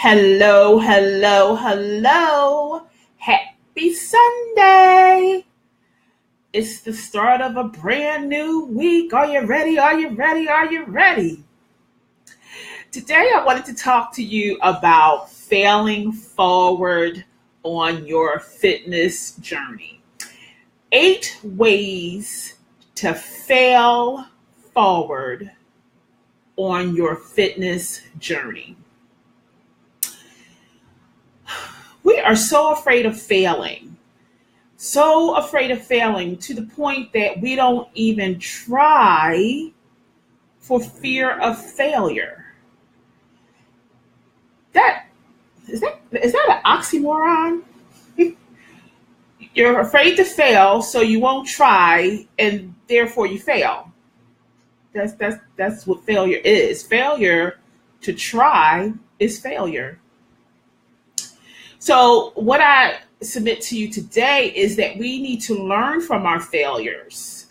Hello, hello, hello. Happy Sunday. It's the start of a brand new week. Are you ready? Are you ready? Are you ready? Today, I wanted to talk to you about failing forward on your fitness journey. 8 ways to fail forward on your fitness journey. We are so afraid of failing to the point that we don't even try for fear of failure. Is that an oxymoron? You're afraid to fail, so you won't try, and therefore you fail. That's what failure is. Failure to try is failure. So what I submit to you today is that we need to learn from our failures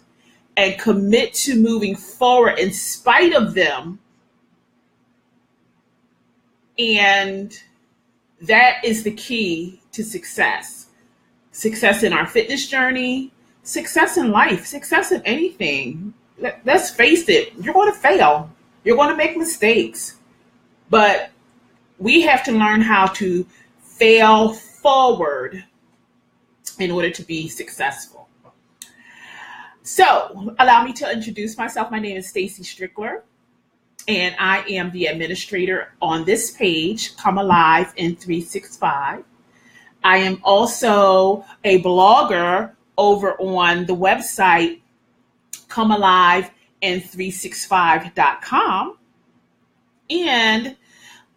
and commit to moving forward in spite of them. And that is the key to success. Success in our fitness journey, success in life, success in anything. Let's face it, you're going to fail. You're going to make mistakes. But we have to learn how to fail forward in order to be successful. So, allow me to introduce myself. My name is Stacy Strickler, and I am the administrator on this page, Come Alive in 365. I am also a blogger over on the website comealiveinthreesixfive.com, and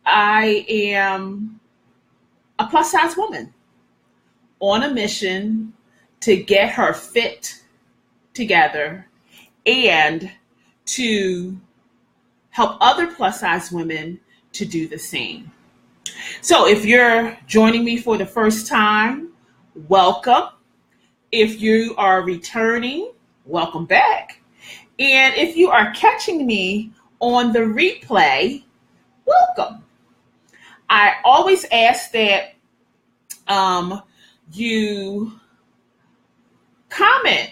I am a plus size woman on a mission to get her fit together and to help other plus size women to do the same. So if you're joining me for the first time, welcome. If you are returning, welcome back. And if you are catching me on the replay, welcome. I always ask that you comment,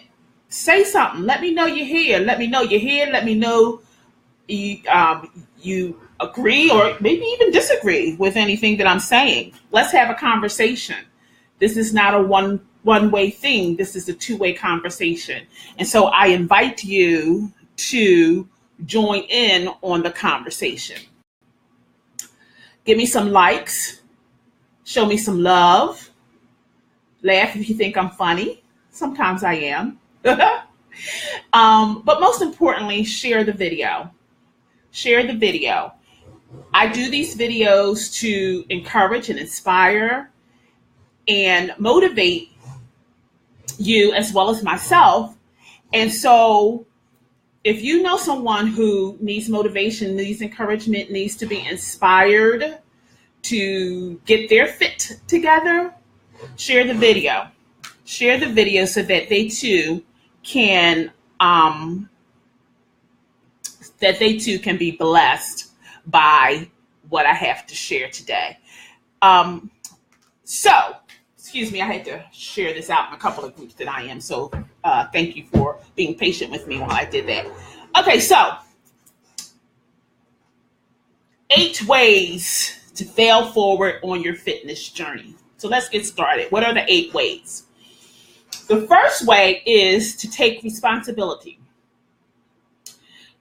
say something. Let me know you're here. Let me know you're here. Let me know you agree or maybe even disagree with anything that I'm saying. Let's have a conversation. This is not a one-way thing. This is a two-way conversation. And so I invite you to join in on the conversation. Give me some likes. Show me some love. Laugh if you think I'm funny. Sometimes I am. But most importantly, share the video. Share the video. I do these videos to encourage and inspire and motivate you as well as myself. And so if you know someone who needs motivation, needs encouragement, needs to be inspired to get their fit together, share the video. Share the video so that they too can be blessed by what I have to share today. Excuse me, I had to share this out in a couple of groups that I am. So thank you for being patient with me while I did that. Okay, so 8 ways to fail forward on your fitness journey. So let's get started. What are the 8 ways? The first way is to take responsibility.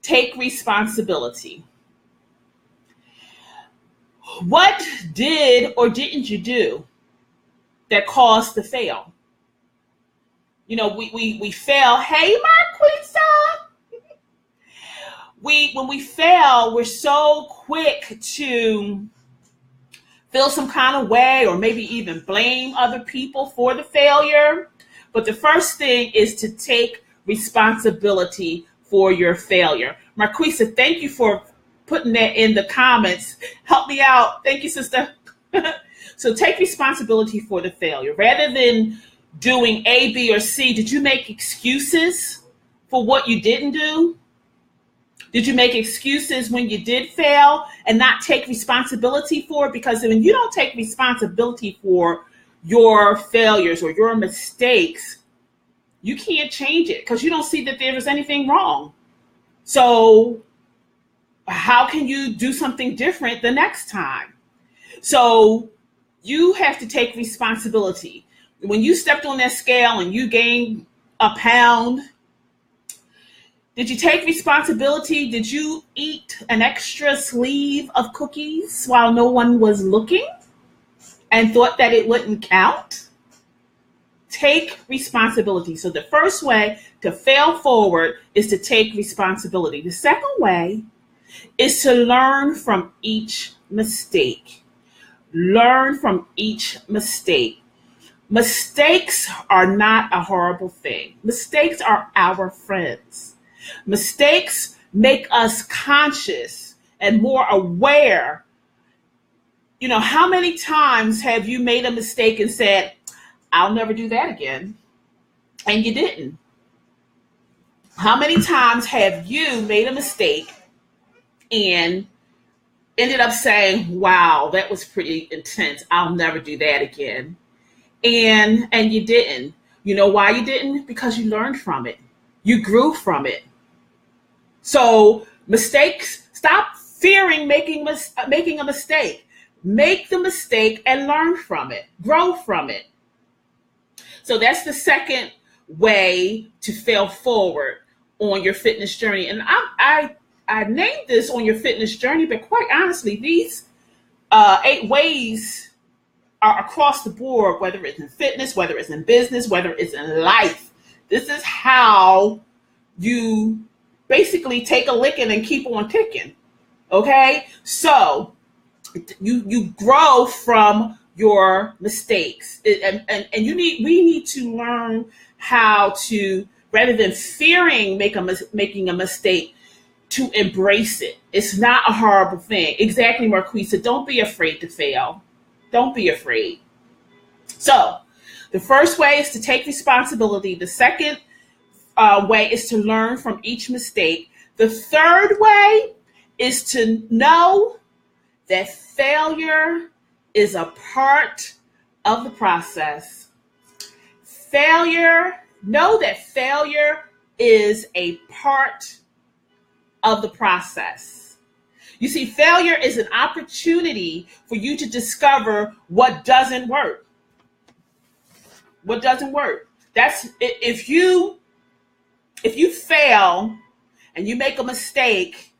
Take responsibility. What did or didn't you do that caused the fail? You know, we fail. Hey, Marquisa. When we fail, we're so quick to feel some kind of way or maybe even blame other people for the failure. But the first thing is to take responsibility for your failure. Marquisa, thank you for putting that in the comments. Help me out. Thank you, sister. So take responsibility for the failure. Rather than doing A, B, or C, did you make excuses for what you didn't do? Did you make excuses when you did fail and not take responsibility for it? Because when you don't take responsibility for your failures or your mistakes, you can't change it because you don't see that there was anything wrong. So how can you do something different the next time? So you have to take responsibility. When you stepped on that scale and you gained a pound, did you take responsibility? Did you eat an extra sleeve of cookies while no one was looking and thought that it wouldn't count? Take responsibility. So the first way to fail forward is to take responsibility. The second way is to learn from each mistake. Learn from each mistake. Mistakes are not a horrible thing. Mistakes are our friends. Mistakes make us conscious and more aware. You know, how many times have you made a mistake and said, I'll never do that again? And you didn't. How many times have you made a mistake and ended up saying, wow, that was pretty intense. I'll never do that again. And you didn't. You know why you didn't? Because you learned from it. You grew from it. So mistakes, stop fearing making a mistake. Make the mistake and learn from it. Grow from it. So that's the second way to fail forward on your fitness journey. And I named this on your fitness journey, but quite honestly, these 8 ways are across the board, whether it's in fitness, whether it's in business, whether it's in life. This is how you basically take a licking and keep on ticking. Okay? So you grow from your mistakes. We need to learn how to, rather than fearing making a mistake, to embrace it. It's not a horrible thing. Exactly, Marquisa. Don't be afraid to fail. Don't be afraid. So the first way is to take responsibility. The second way is to learn from each mistake. The third way is to know that failure is a part of the process. Know that failure is a part of the process. You see, failure is an opportunity for you to discover what doesn't work. What doesn't work. That's if you fail and you make a mistake,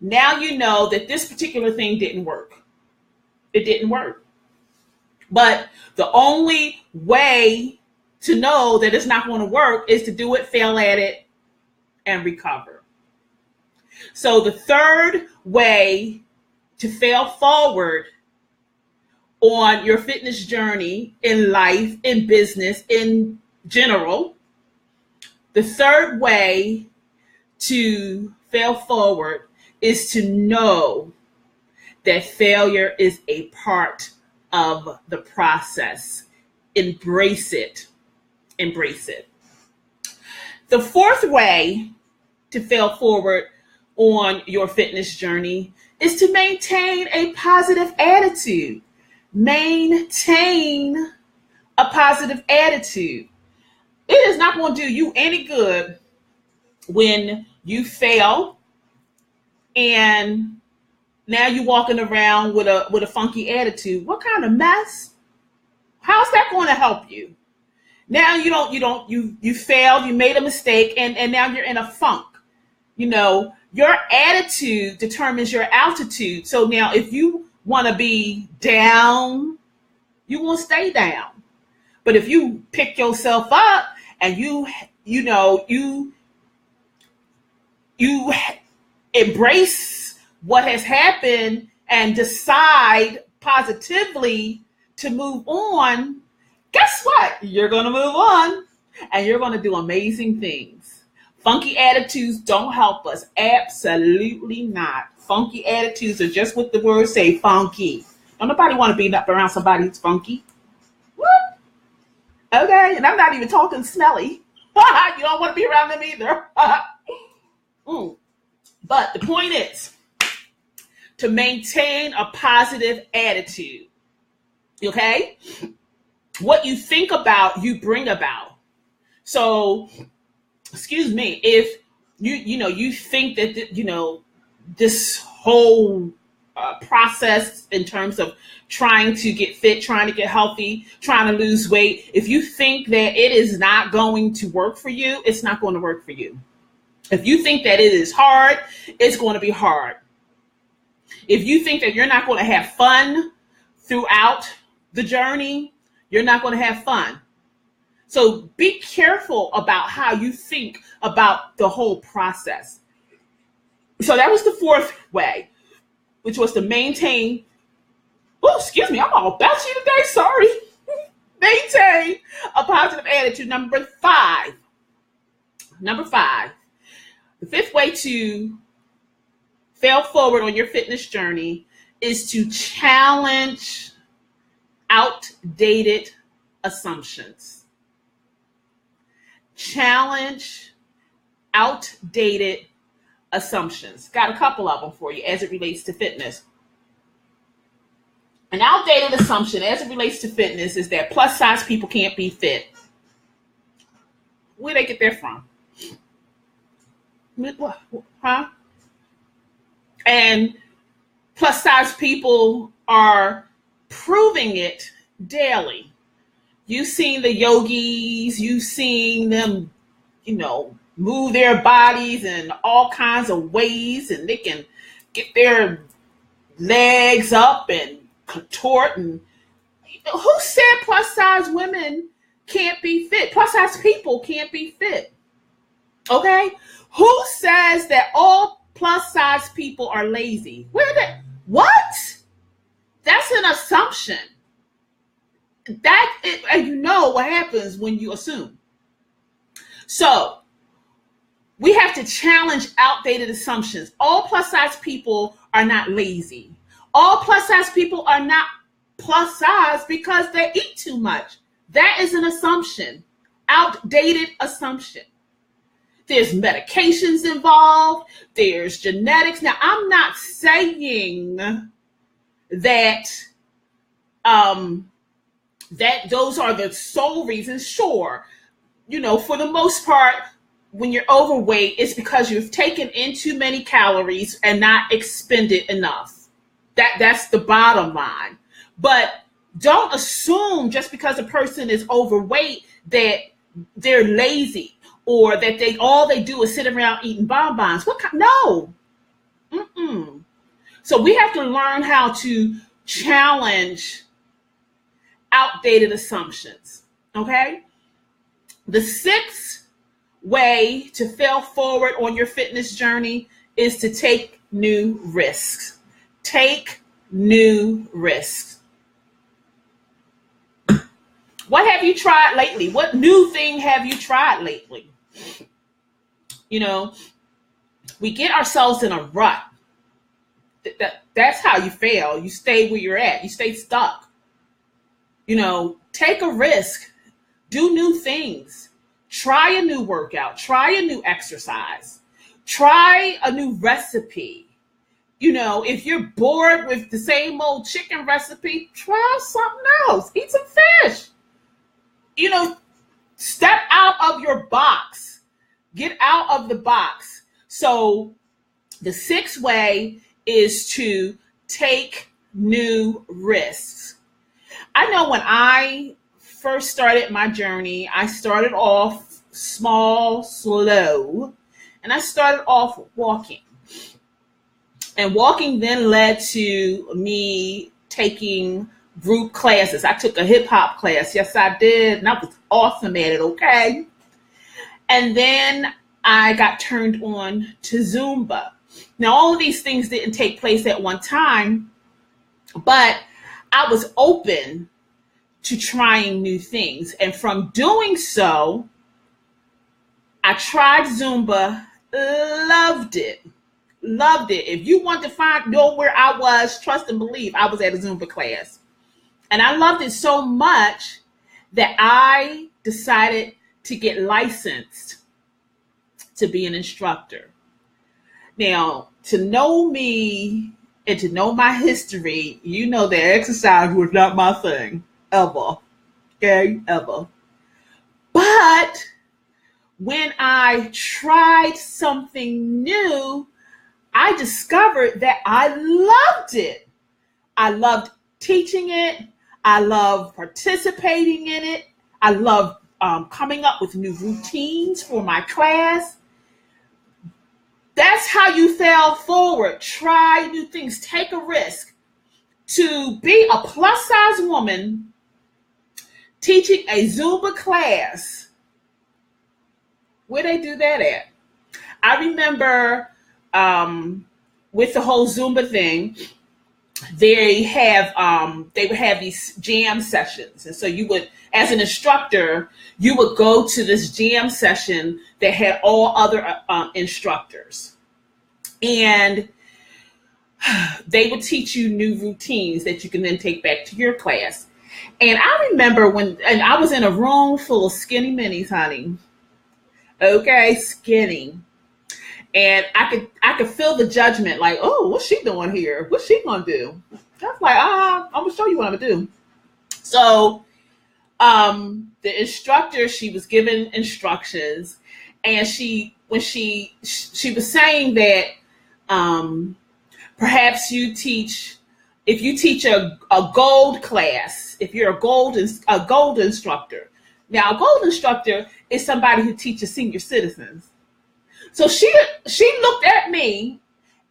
now you know that this particular thing didn't work. It didn't work. But the only way to know that it's not going to work is to do it, fail at it, and recover. So the third way to fail forward on your fitness journey, in life, in business, in general, the third way to fail forward is to know that failure is a part of the process. Embrace it. Embrace it. The fourth way to fail forward on your fitness journey is to maintain a positive attitude. Maintain a positive attitude. It is not going to do you any good when you fail and now you're walking around with a funky attitude. What kind of mess? How's that going to help you? Now you failed, you made a mistake, and now you're in a funk. You know, your attitude determines your altitude. So now if you want to be down, you won't stay down. But if you pick yourself up and you embrace what has happened and decide positively to move on, guess what? You're going to move on and you're going to do amazing things. Funky attitudes don't help us. Absolutely not. Funky attitudes are just what the words say, funky. Don't nobody want to be up around somebody who's funky. What? Okay, and I'm not even talking smelly. You don't want to be around them either. But the point is to maintain a positive attitude. Okay? What you think about, you bring about. So, excuse me, if you think that this whole process in terms of trying to get fit, trying to get healthy, trying to lose weight, if you think that it is not going to work for you, it's not going to work for you. If you think that it is hard, it's going to be hard. If you think that you're not going to have fun throughout the journey, you're not going to have fun. So be careful about how you think about the whole process. So that was the fourth way, which was to maintain, oh, excuse me, I'm all batchy today, sorry. Maintain a positive attitude. Number five, the fifth way to fail forward on your fitness journey is to challenge outdated assumptions. Challenge outdated assumptions. Got a couple of them for you as it relates to fitness. An outdated assumption as it relates to fitness is that plus size people can't be fit. Where they get that from? Huh? And plus size people are proving it daily. You've seen the yogis, you've seen them, move their bodies in all kinds of ways, and they can get their legs up and contort. And who said plus size women can't be fit? Plus size people can't be fit. Okay? Who says that all plus size people are lazy? What? That's an assumption. And you know what happens when you assume. So we have to challenge outdated assumptions. All plus size people are not lazy. All plus size people are not plus size because they eat too much. That is an assumption, outdated assumption. There's medications involved. There's genetics. Now, I'm not saying that that those are the sole reasons. Sure, for the most part, when you're overweight, it's because you've taken in too many calories and not expended enough. That's the bottom line. But don't assume just because a person is overweight that they're lazy or that all they do is sit around eating bonbons. No. Mm-mm. So we have to learn how to challenge outdated assumptions. Okay? The sixth way to fail forward on your fitness journey is to take new risks. Take new risks. What have you tried lately? What new thing have you tried lately? We get ourselves in a rut. That's how you fail. You stay where you're at. You stay stuck. Take a risk. Do new things. Try a new workout. Try a new exercise. Try a new recipe. If you're bored with the same old chicken recipe, try something else. Eat some fish. Step out of your box. Get out of the box. So the sixth way is to take new risks. I know when I first started my journey, I started off small, slow, and I started off walking. And walking then led to me taking group classes. I took a hip hop class. Yes, I did. And I was awesome at it. Okay. And then I got turned on to Zumba. Now, all of these things didn't take place at one time, but I was open to trying new things. And from doing so, I tried Zumba, loved it. Loved it. If you want to know where I was, trust and believe, I was at a Zumba class. And I loved it so much that I decided to get licensed to be an instructor. Now, to know me and to know my history, you know that exercise was not my thing ever. Okay, ever. But when I tried something new, I discovered that I loved it. I loved teaching it. I loved participating in it. I loved coming up with new routines for my class. That's how you fail forward. Try new things. Take a risk. To be a plus size woman teaching a Zumba class, where they do that at? I remember with the whole Zumba thing, they would have these jam sessions, and so you would, as an instructor, you would go to this jam session that had all other instructors, and they would teach you new routines that you can then take back to your class. And I remember and I was in a room full of skinny minis, honey. Okay, skinny. And I could feel the judgment, like, oh, what's she doing here? What's she gonna do? I was like, I'm gonna show you what I'm gonna do. So the instructor, she was giving instructions, and when she was saying that perhaps if you teach a gold class, if you're a gold instructor. Now, a gold instructor is somebody who teaches senior citizens. So she looked at me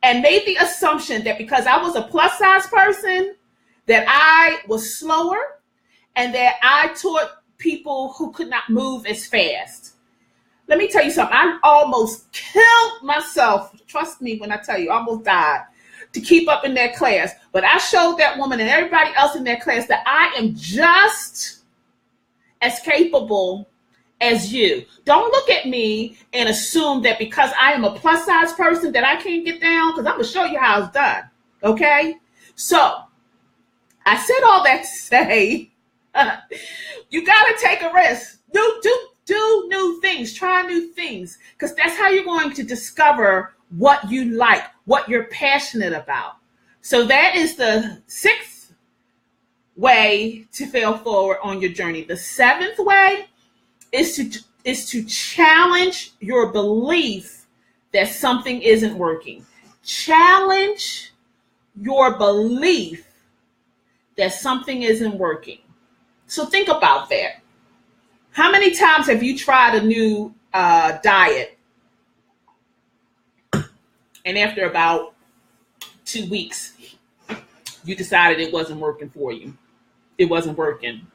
and made the assumption that because I was a plus size person, that I was slower and that I taught people who could not move as fast. Let me tell you something. I almost killed myself. Trust me when I tell you, I almost died to keep up in that class. But I showed that woman and everybody else in that class that I am just as capable as you. Don't look at me and assume that because I am a plus size person that I can't get down, because I'm going to show you how it's done. Okay? So I said all that to say, you got to take a risk. Do new things. Try new things, because that's how you're going to discover what you like, what you're passionate about. So that is the 6th way to fail forward on your journey. The 7th way is to challenge your belief that something isn't working. Challenge your belief that something isn't working. So think about that. How many times have you tried a new diet, and after about 2 weeks, you decided it wasn't working for you? It wasn't working.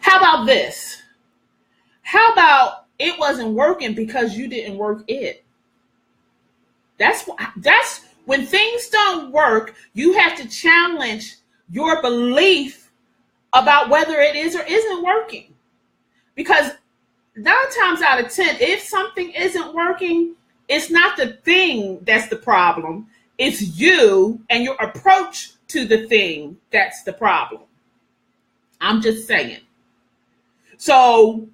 How about this? How about it wasn't working because you didn't work it? That's when things don't work, you have to challenge your belief about whether it is or isn't working. Because 9 times out of 10, if something isn't working, it's not the thing that's the problem. It's you and your approach to the thing that's the problem. I'm just saying. So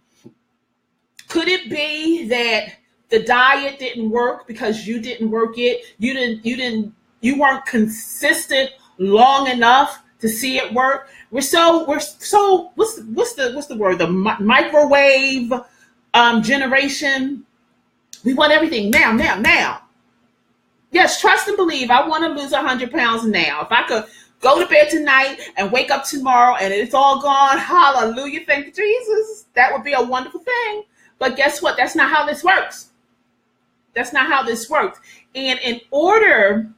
could it be that the diet didn't work because you didn't work it? You weren't consistent long enough to see it work. We're so what's the word? The microwave generation. We want everything now. Yes, trust and believe. I want to lose 100 pounds now. If I could go to bed tonight and wake up tomorrow and it's all gone, hallelujah, thank you, Jesus. That would be a wonderful thing. But guess what? That's not how this works. That's not how this works. And in order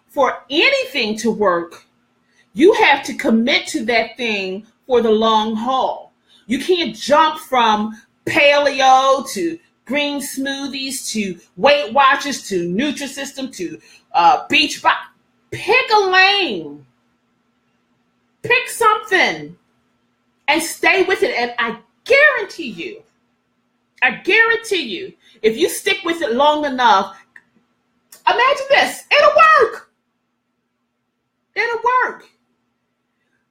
for anything to work, you have to commit to that thing for the long haul. You can't jump from paleo to green smoothies to Weight Watchers to Nutrisystem to Beachbody. Pick a lane. Pick something and stay with it. And I guarantee you, if you stick with it long enough, imagine this, it'll work.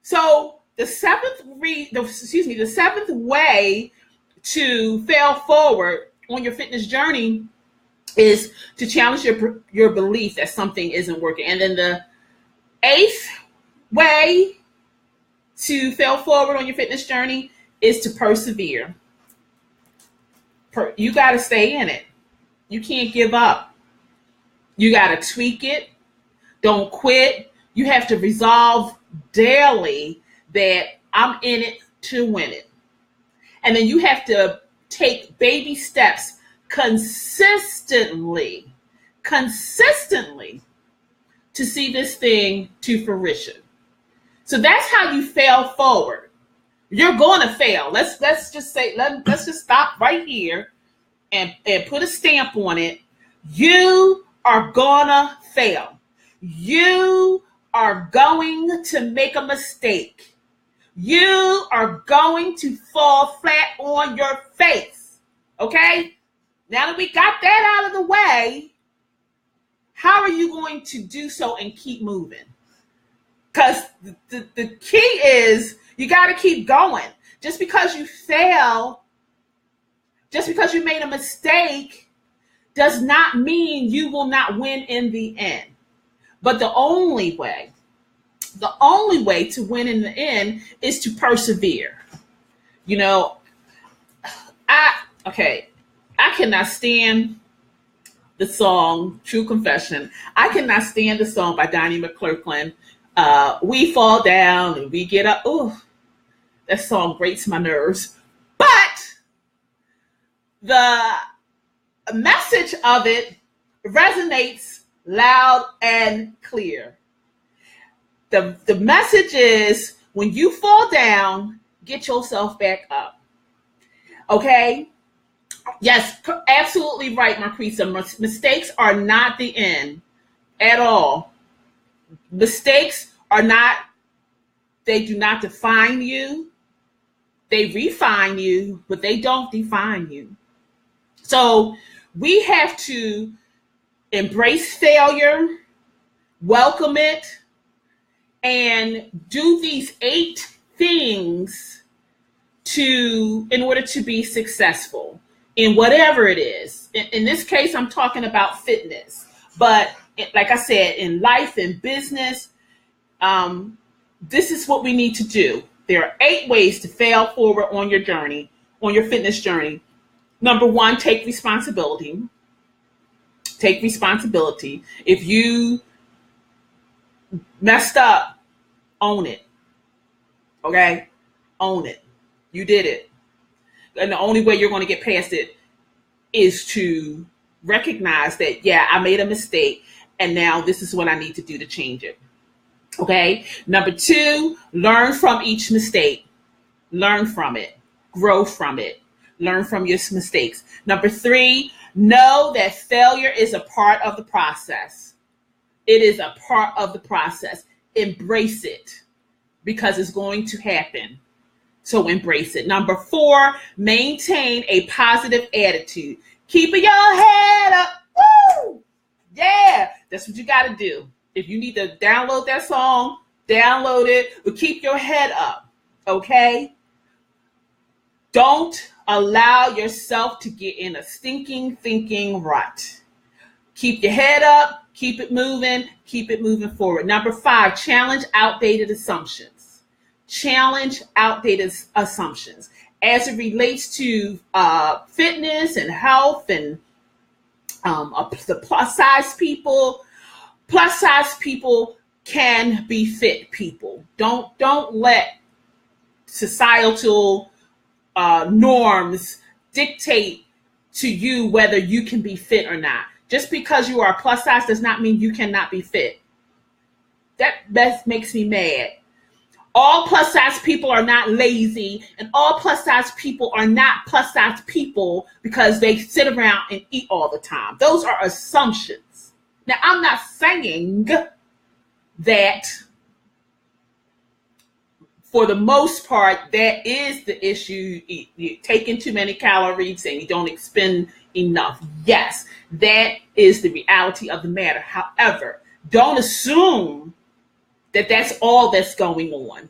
So the seventh way to fail forward on your fitness journey is to challenge your belief that something isn't working. And then the eighth way to fail forward on your fitness journey is to persevere. You got to stay in it. You can't give up. You got to tweak it. Don't quit. You have to resolve daily that I'm in it to win it. And then you have to take baby steps consistently to see this thing to fruition. So that's how you fail forward. You're going to fail. Let's just say, let's just stop right here and put a stamp on it. You are gonna fail. You are going to make a mistake. You are going to fall flat on your face. Okay? Now that we got that out of the way, how are you going to do so and keep moving? Because the key is you got to keep going. Just because you fail, just because you made a mistake, does not mean you will not win in the end. But the only way to win in the end is to persevere. You know, I cannot stand the song True Confession. I cannot stand the song by Donnie McClurkin. We fall down and we get up. Ooh, that song grates my nerves. But the message of it resonates loud and clear. The message is, when you fall down, get yourself back up. Okay? Yes, absolutely right, Marquisa. Mistakes are not the end at all. Mistakes they do not define you. They refine you, but they don't define you. So we have to embrace failure, welcome it, and do these 8 things in order to be successful in whatever it is. In this case, I'm talking about fitness. But like I said, in life and business, this is what we need to do. There are 8 ways to fail forward on your journey, on your fitness journey. Number 1, take responsibility. Take responsibility. If you messed up, own it. Okay? Own it. You did it. And the only way you're going to get past it is to recognize that, yeah, I made a mistake, and now this is what I need to do to change it. Okay? Number 2, learn from each mistake. Learn from it. Grow from it. Learn from your mistakes. Number 3, know that failure is a part of the process. It is a part of the process. Embrace it, because it's going to happen. So embrace it. Number 4, maintain a positive attitude. Keeping your head up. Woo! Yeah, that's what you got to do. If you need to download that song, download it, but keep your head up. Okay? Don't allow yourself to get in a stinking thinking rut. Keep your head up, keep it moving forward. Number 5, challenge outdated assumptions. Challenge outdated assumptions as it relates to fitness and health and the plus size people. Plus size people can be fit people. Don't let societal norms dictate to you whether you can be fit or not. Just because you are plus size does not mean you cannot be fit. That makes me mad. All plus size people are not lazy, and all plus size people are not plus size people because they sit around and eat all the time. Those are assumptions. Now, I'm not saying that for the most part, that is the issue. You're taking too many calories and you don't expend enough. Yes, that is the reality of the matter. However, don't assume that that's all that's going on.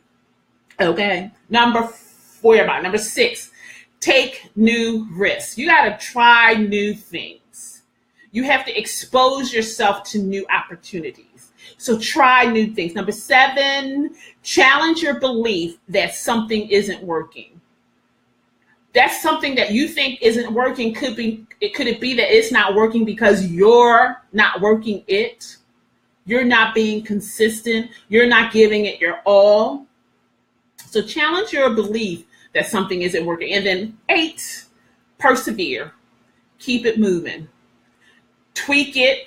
Okay. Number 6, take new risks. You got to try new things. You have to expose yourself to new opportunities. So try new things. Number 7, challenge your belief that something isn't working. That's something that you think isn't working. Could it be that it's not working because you're not working it? You're not being consistent. You're not giving it your all. So challenge your belief that something isn't working. And then 8, persevere. Keep it moving. Tweak it.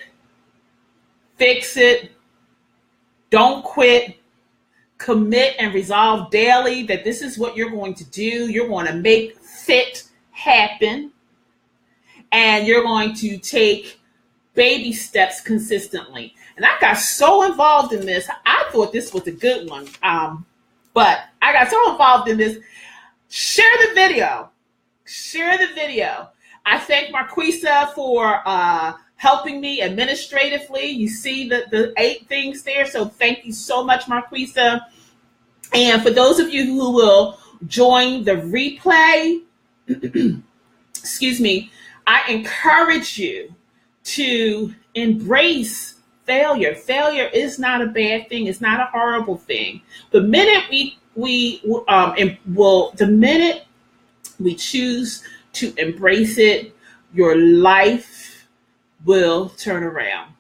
Fix it. Don't quit. Commit and resolve daily that this is what you're going to do. You're going to make fit happen. And you're going to take baby steps consistently. And I got so involved in this. I thought this was a good one. But I got so involved in this. Share the video. Share the video. I thank Marquisa for helping me administratively. You see the 8 things there. So thank you so much, Marquisa. And for those of you who will join the replay, excuse me, I encourage you to embrace failure. Failure is not a bad thing. It's not a horrible thing. The minute the minute we choose to embrace it, your life will turn around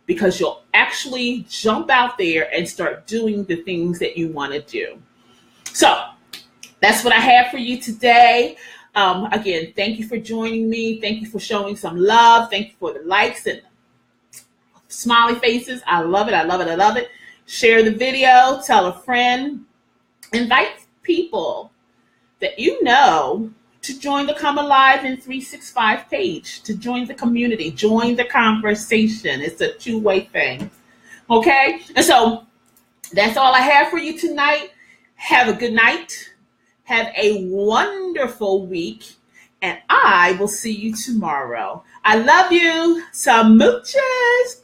because you'll actually jump out there and start doing the things that you want to do. So that's what I have for you today. Again, thank you for joining me. Thank you for showing some love. Thank you for the likes and smiley faces. I love it. I love it. I love it. Share the video. Tell a friend. Invite people that you know to join the Come Alive in 365 page, to join the community, join the conversation. It's a two-way thing. Okay? And so that's all I have for you tonight. Have a good night. Have a wonderful week. And I will see you tomorrow. I love you. Smooches.